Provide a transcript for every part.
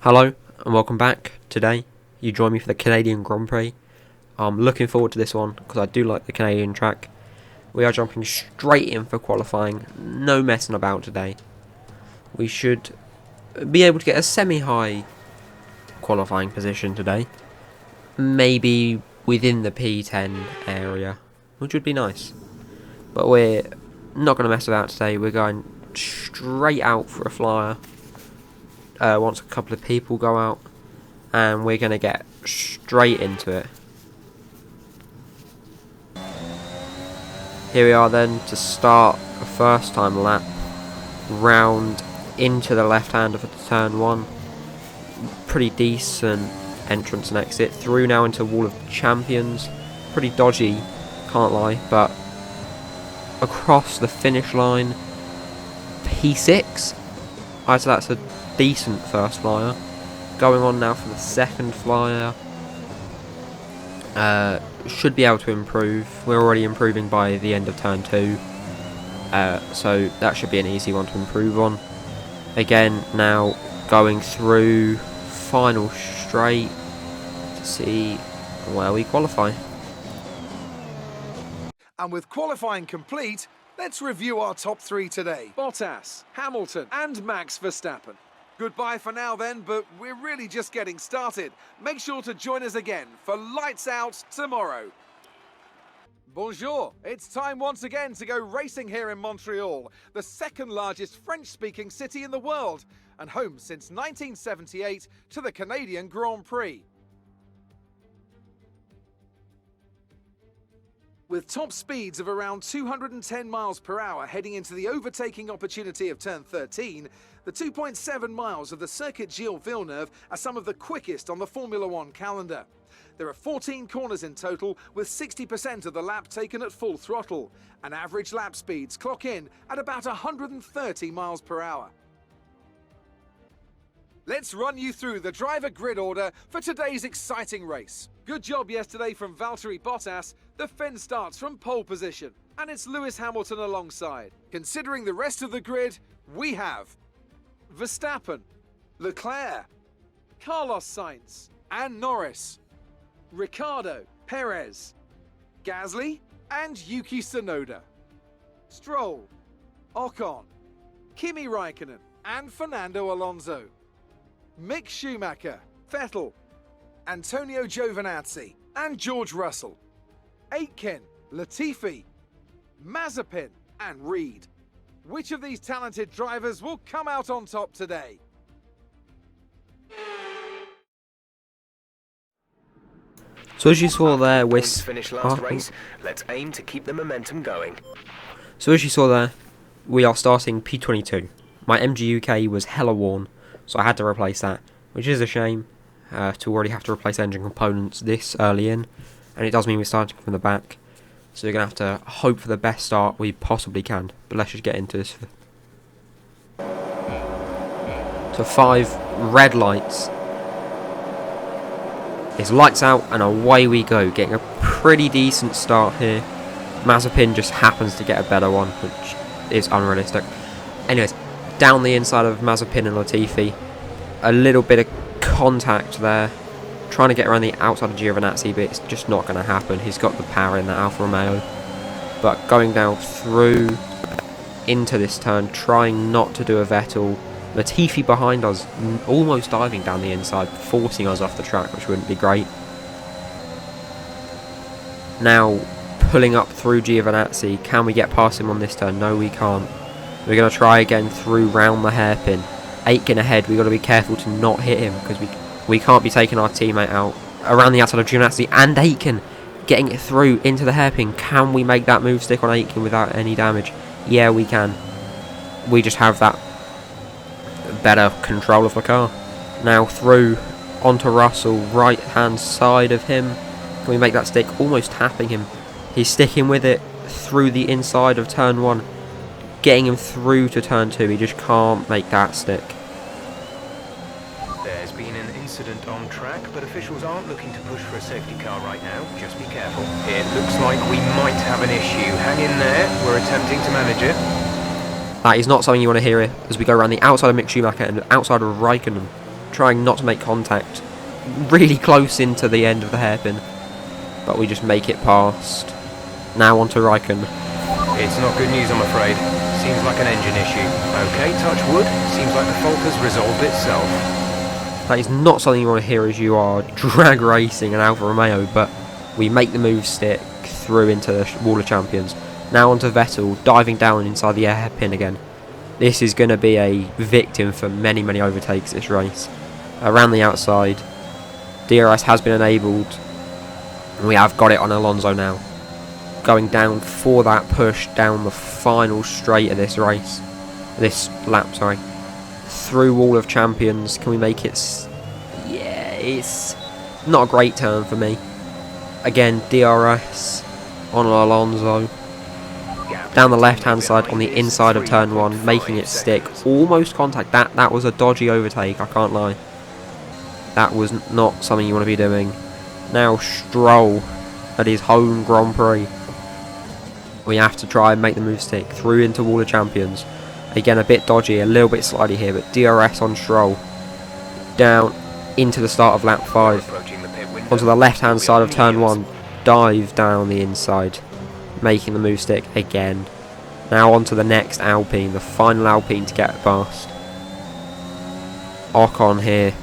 Hello and welcome back. Today you join me for the Canadian Grand Prix. I'm looking forward to this one because I do like the Canadian track. We are jumping straight in for qualifying, no messing about today. We should be able to get a semi-high qualifying position today, maybe within the P10 area, which would be nice. But we're not going to mess about today. We're going straight out for a flyer once a couple of people go out, and we're going to get straight into it. Here we are then to start a first time lap, round into the left hand of turn 1. Pretty decent entrance and exit, through now into Wall of Champions. Pretty dodgy, can't lie, but across the finish line, P6. I'd say that's a decent first flyer. Going on now for the second flyer. Should be able to improve. We're already improving by the end of turn 2, so that should be an easy one to improve on. Again, now going through final straight to see where we qualify. And with qualifying complete, let's review our top 3 today. Bottas, Hamilton and Max Verstappen. Goodbye for now then, but we're really just getting started. Make sure to join us again for Lights Out tomorrow. Bonjour, it's time once again to go racing here in Montreal, the second largest French-speaking city in the world, and home since 1978 to the Canadian Grand Prix. With top speeds of around 210 miles per hour heading into the overtaking opportunity of turn 13, the 2.7 miles of the Circuit Gilles Villeneuve are some of the quickest on the Formula One calendar. There are 14 corners in total, with 60% of the lap taken at full throttle, and average lap speeds clock in at about 130 miles per hour. Let's run you through the driver grid order for today's exciting race. Good job yesterday from Valtteri Bottas. The Finn starts from pole position, and it's Lewis Hamilton alongside. Considering the rest of the grid, we have Verstappen, Leclerc, Carlos Sainz and Norris, Ricciardo, Perez, Gasly and Yuki Tsunoda, Stroll, Ocon, Kimi Raikkonen and Fernando Alonso, Mick Schumacher, Vettel, Antonio Giovinazzi and George Russell, Aitken, Latifi, Mazepin and Reed. Which of these talented drivers will come out on top today? So as you saw there, we're finished last race. Let's aim to keep the momentum going. So as you saw there, we are starting P22. My MG UK was hella worn, so I had to replace that, which is a shame to already have to replace engine components this early in, and it does mean we're starting from the back. So you're going to have to hope for the best start we possibly can. But let's just get into this. So 5 red lights. It's lights out and away we go. Getting a pretty decent start here. Mazepin just happens to get a better one, which is unrealistic. Anyways, down the inside of Mazepin and Latifi. A little bit of contact there. Trying to get around the outside of Giovinazzi, but it's just not going to happen. He's got the power in that Alfa Romeo. But going down through into this turn, trying not to do a Vettel. Latifi behind us, almost diving down the inside, forcing us off the track, which wouldn't be great. Now, pulling up through Giovinazzi. Can we get past him on this turn? No, we can't. We're going to try again through round the hairpin. Aitken ahead. We've got to be careful to not hit him, because we can't be taking our teammate out. Around the outside of Giovinazzi and Aitken, getting it through into the hairpin. Can we make that move stick on Aitken without any damage? Yeah, we can. We just have that better control of the car. Now through onto Russell, right hand side of him. Can we make that stick? Almost tapping him. He's sticking with it through the inside of turn 1. Getting him through to turn 2. He just can't make that stick. There's been an incident on track, but officials aren't looking to push for a safety car right now. Just be careful. It looks like we might have an issue. Hang in there. We're attempting to manage it. That is not something you want to hear as we go around the outside of Mick Schumacher and outside of Raikkonen. trying not to make contact. Really close into the end of the hairpin. But we just make it past. Now onto Raikkonen. It's not good news, I'm afraid. Seems like an engine issue. Okay, touch wood. Seems like the fault has resolved itself. That is not something you want to hear as you are drag racing an Alfa Romeo, but we make the move stick through into the Wall of Champions. Now onto Vettel, diving down inside the hairpin again. This is going to be a victim for many, many overtakes this race. Around the outside, DRS has been enabled. And we have got it on Alonso now. Going down for that push down the final straight of this race. This lap, sorry. Through Wall of Champions. Can we make it? Yeah, it's not a great turn for me. Again, DRS on Alonso. Down the left hand side on the inside of turn 1, making it stick. Almost contact. That was a dodgy overtake, I can't lie. That was not something you want to be doing. Now Stroll at his home Grand Prix. We have to try and make the move stick through into Wall of Champions. Again, a bit dodgy, a little bit slidey here, but DRS on Stroll. Down into the start of lap 5. Onto the left hand side of turn 1. Dive down the inside. Making the move stick again. Now onto the next Alpine, the final Alpine to get past. Ocon here.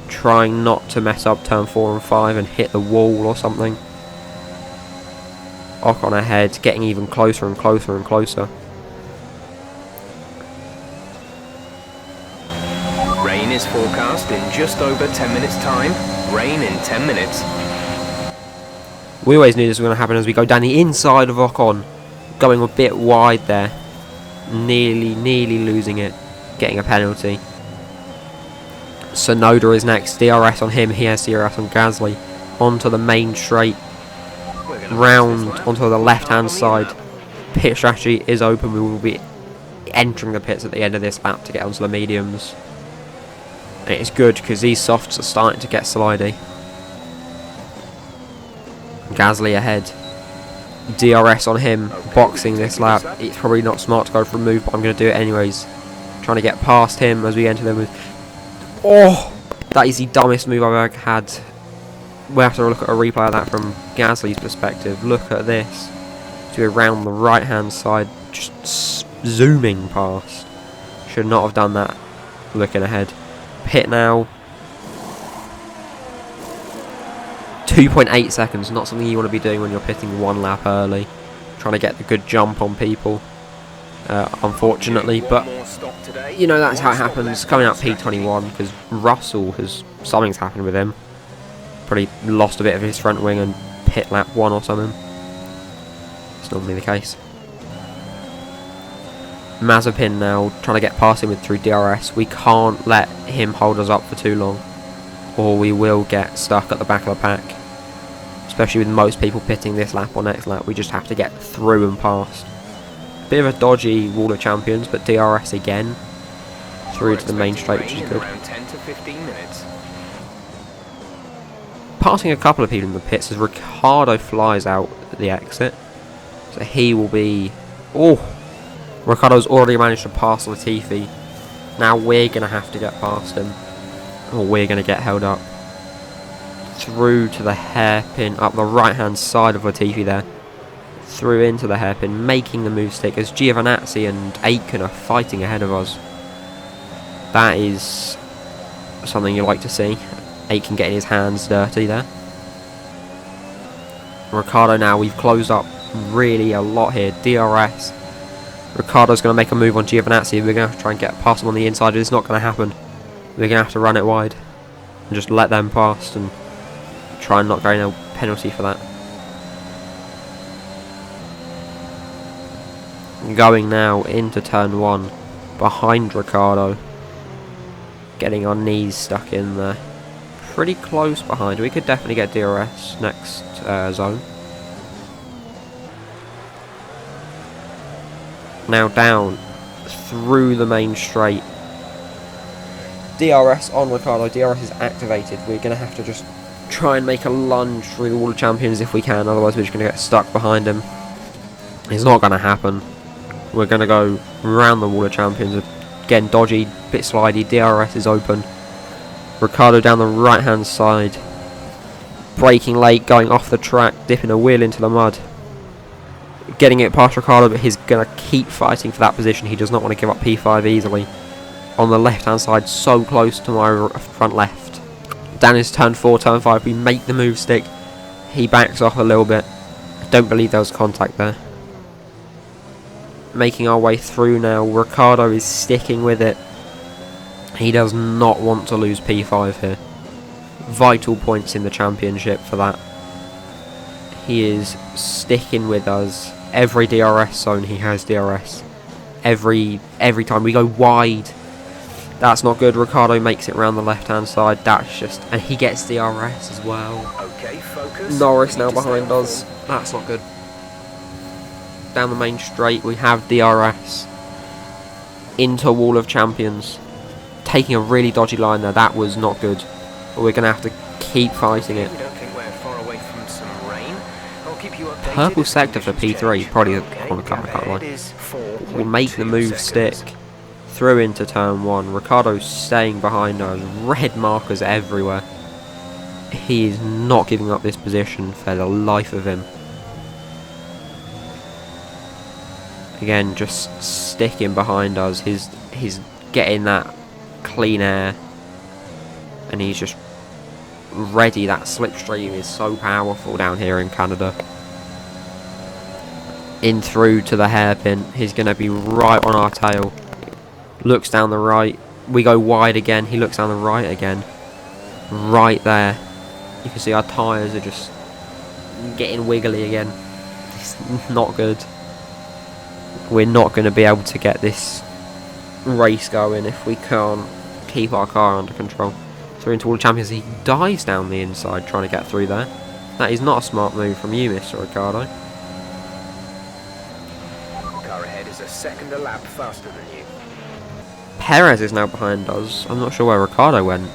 Trying not to mess up turn 4 and 5 and hit the wall or something. Ocon ahead, getting even closer and closer and closer. Rain is forecast in just over 10 minutes time. Rain in 10 minutes. We always knew this was going to happen as we go down the inside of Ocon. Going a bit wide there. Nearly losing it. Getting a penalty. Tsunoda is next. DRS on him. He has DRS on Gasly. Onto the main straight. Round onto the left hand side. Pit strategy is open. We will be entering the pits at the end of this lap to get onto the mediums. And it's good because these softs are starting to get slidey. Gasly ahead. DRS on him. Boxing this lap. It's probably not smart to go for a move, but I'm going to do it anyways. Trying to get past him as we enter the move. Oh! That is the dumbest move I've ever had. We have to look at a replay of that from Gasly's perspective. Look at this. To around the right hand side. Just zooming past. Should not have done that. Looking ahead. Pit now. 2.8 seconds, not something you want to be doing when you're pitting one lap early. Trying to get the good jump on people, unfortunately, but you know that's how it happens. Coming out P21 because Russell something's happened with him. Probably lost a bit of his front wing and pit lap 1 or something. It's normally the case. Mazepin now trying to get past him through DRS. We can't let him hold us up for too long, or we will get stuck at the back of the pack. Especially with most people pitting this lap or next lap, we just have to get through and past. Bit of a dodgy Wall of Champions, but DRS again through to the main straight, which is good. Around 10 to 15 minutes. Passing a couple of people in the pits as Ricciardo flies out at the exit, so he will be. Oh, Ricciardo's already managed to pass Latifi. Now we're gonna have to get past him. Or we're going to get held up. Through to the hairpin, up the right hand side of Latifi there. Through into the hairpin, making the move stick as Giovinazzi and Aitken are fighting ahead of us. That is something you like to see. Aitken getting his hands dirty there. Ricciardo now, we've closed up really a lot here. DRS. Ricciardo's going to make a move on Giovinazzi. We're going to have to try and get past him on the inside. It's not going to happen. We're going to have to run it wide and just let them pass and try and not get no penalty for that. Going now into turn 1 behind Ricciardo. Getting our knees stuck in there. Pretty close behind. We could definitely get DRS next zone. Now down through the main straight. DRS on Ricciardo. DRS is activated. We're going to have to just try and make a lunge through the Wall of Champions if we can. Otherwise we're just going to get stuck behind him. It's not going to happen. We're going to go around the Wall of Champions. Again, dodgy, bit slidey. DRS is open. Ricciardo down the right hand side. Braking late, going off the track, dipping a wheel into the mud. Getting it past Ricciardo, but he's going to keep fighting for that position. He does not want to give up P5 easily. On the left hand side, so close to my front left. Down is turn 4, turn 5, we make the move stick. He backs off a little bit. I don't believe there was contact there. Making our way through now. Ricciardo is sticking with it. He does not want to lose P5 here. Vital points in the championship for that. He is sticking with us. Every DRS zone he has DRS. Every time we go wide. That's not good. Ricciardo makes it around the left hand side. That's just, and he gets DRS as well. Okay, focus. Norris now behind us. That's not good. Down the main straight we have DRS. Into Wall of Champions. Taking a really dodgy line there. That was not good. But we're going to have to keep fighting it. We don't think we're far away from some rain. I'll keep you updated. Purple as sector for conditions P3. change. Probably Okay, on the cut ahead line. is We'll make the 4.2 move seconds. stick. Through into turn 1. Ricciardo's staying behind us. Red markers everywhere. He is not giving up this position for the life of him. Again, just sticking behind us. He's getting that clean air. And he's just ready. That slipstream is so powerful down here in Canada. In through to the hairpin. He's going to be right on our tail. Looks down the right. We go wide again. He looks down the right again. Right there. You can see our tyres are just getting wiggly again. It's not good. We're not going to be able to get this race going if we can't keep our car under control. Through into All Champions. He dives down the inside trying to get through there. That is not a smart move from you, Mr. Ricciardo. The car ahead is a second a lap faster than you. Perez is now behind us. I'm not sure where Ricciardo went.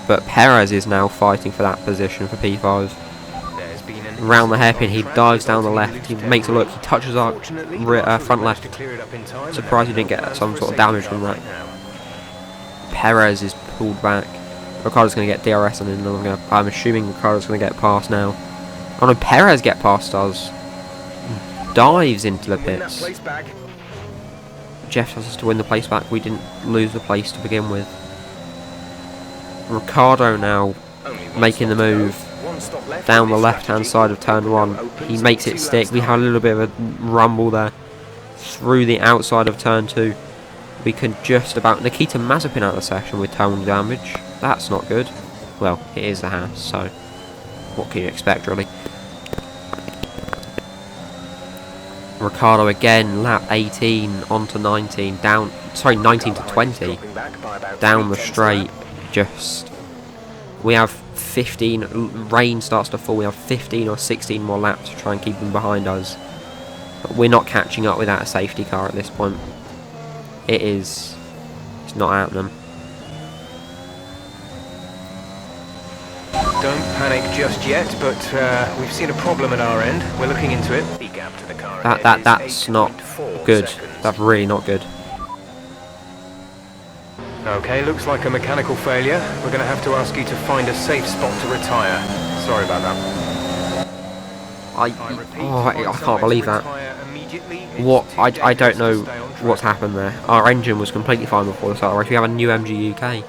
But Perez is now fighting for that position for P5. There's been an Round the incident hairpin, on he track dives down the resulting in left. He loose makes a look. debris. He touches our Fortunately, the marshals front managed left. to clear it up in time and Surprised he have didn't no get plans some for a sort of safety damage car from that. right now. Perez is pulled back. Ricciardo's going to get DRS and then I'm assuming Ricciardo's going to get past now. Oh no, Perez get past us. Dives into the Win that pits. place back. Jeff has us to win the place back. We didn't lose the place to begin with. Ricciardo now Only one making the stop to go. move One stop left down with the this left hand strategy. side of turn 1. Opens He in makes 2 it stick. laps We time. had a little bit of a rumble there. Through the outside of turn 2. We can just about Nikita Mazepin out of the session with tone damage. That's not good. Well, it is the Haas, so what can you expect really? Ricardo again, lap 18 onto 19, down, sorry, 19 to 20, down the straight. Just, we have 15, rain starts to fall, we have 15 or 16 more laps to try and keep them behind us. But we're not catching up without a safety car at this point. It's not happening. Don't panic just yet, but we've seen a problem at our end. We're looking into it. The gap to the car ahead is That's not 8.4 good. seconds. That's really not good. Okay, looks like a mechanical failure. We're going to have to ask you to find a safe spot to retire. Sorry about that. I repeat, I find can't somewhere believe to that. retire immediately. It's What too I dangerous don't to know stay on what's track. happened there. Our engine was completely fine before the start of the race. We have a new MG UK.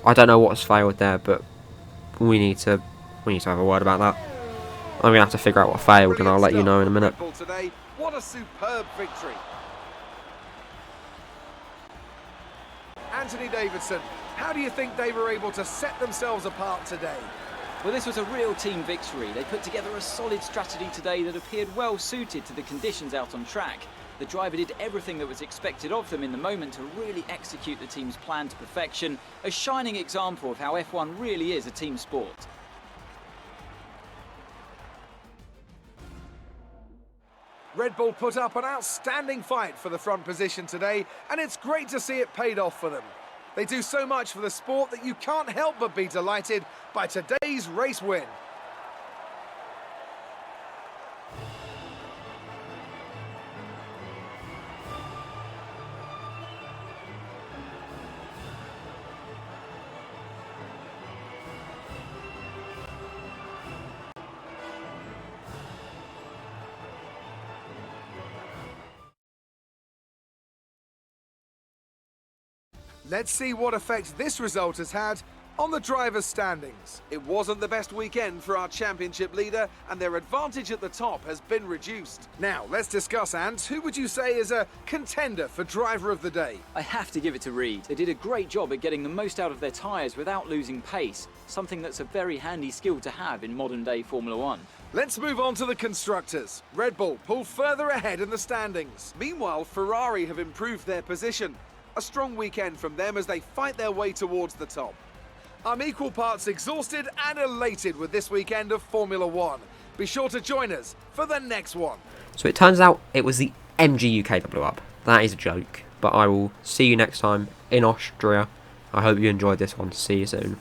I don't know what's failed there, but we need to have a word about that. I'm gonna have to figure out what failed, and I'll let you know in a minute. Red Bull today. What a superb victory. Anthony Davidson, how do you think they were able to set themselves apart today? Well, this was a real team victory. They put together a solid strategy today that appeared well suited to the conditions out on track. The driver did everything that was expected of them in the moment to really execute the team's plan to perfection. A shining example of how F1 really is a team sport. Red Bull put up an outstanding fight for the front position today, and it's great to see it paid off for them. They do so much for the sport that you can't help but be delighted by today's race win. Let's see what effect this result has had on the drivers' standings. It wasn't the best weekend for our championship leader, and their advantage at the top has been reduced. Now, let's discuss, Ant. Who would you say is a contender for driver of the day? I have to give it to Reed. They did a great job at getting the most out of their tyres without losing pace, something that's a very handy skill to have in modern day Formula One. Let's move on to the constructors. Red Bull pull further ahead in the standings. Meanwhile, Ferrari have improved their position. A strong weekend from them as they fight their way towards the top. I'm equal parts exhausted and elated with this weekend of Formula One. Be sure to join us for the next one. So it turns out it was the MG UK that blew up. That is a joke. But I will see you next time in Austria. I hope you enjoyed this one. See you soon.